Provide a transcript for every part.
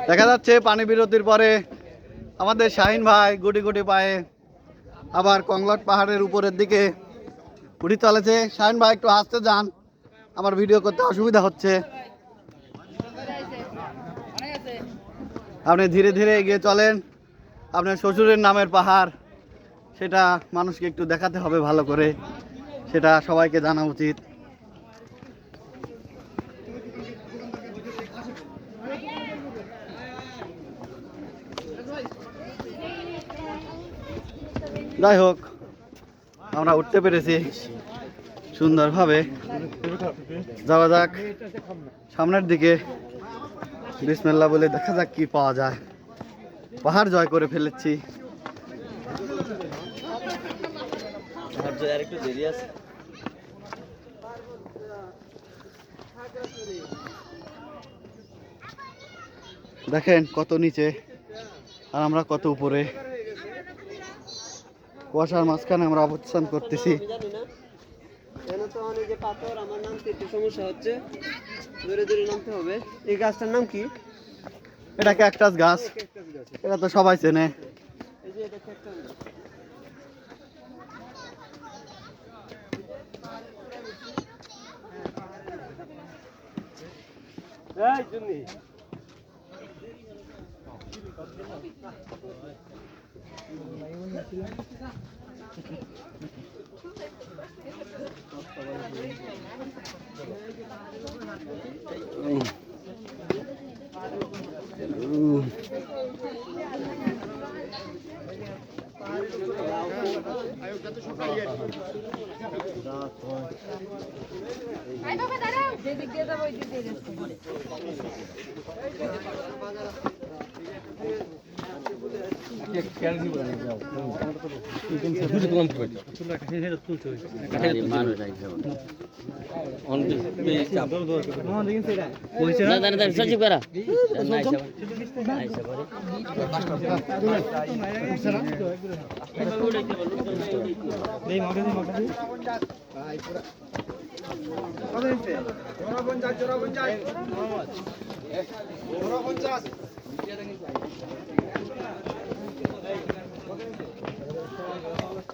দেখা যাচ্ছে পানি বিরতির পরে আমাদের শাহিন ভাই গুটি গুটি পায়ে আবার কংলট পাহাড়ের উপরের দিকে উঠে চলেছে। শাহিন ভাই একটু আসতে যান, আমার ভিডিও করতে অসুবিধা হচ্ছে। আপনি ধীরে ধীরে এগিয়ে চলেন। আপনার শ্বশুরের নামের পাহাড়, সেটা মানুষকে একটু দেখাতে হবে ভালো করে, সেটা সবাইকে জানা উচিত। যাই হোক, আমরা উঠতে পেরেছি সুন্দরভাবে। যাওয়া যাক সামনের দিকে, বিসমিল্লাহ বলে দেখা যাক কি পাওয়া যায়। পাহাড় জয় করে ফেলেছি। দেখেন কত নিচে আর আমরা কত উপরে। কুয়াশার মাঝখানে আমরা অবস্থান করতেছি। সমস্যা হচ্ছে, দূরে দূরে নামতে হবে। এই গাছটার নাম কি? এটা ক্যাকটাস গাছ, এটা তো সবাই চেনে। এই যে এটা ক্যাকটাস গাছ। এই জুনি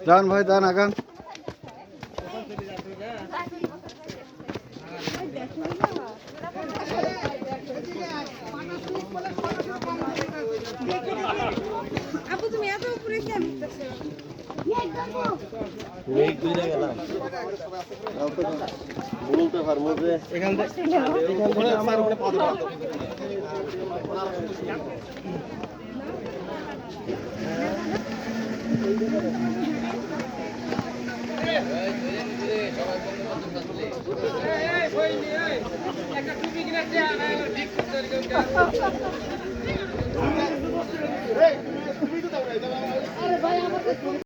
যান ভাই যান আগান। আপু তুমি এত উপরে কেন? বলতে পারবো যে এখান থেকে আমার উপরে পা দেবো। একটা টুপি কিনে ঠিক করতে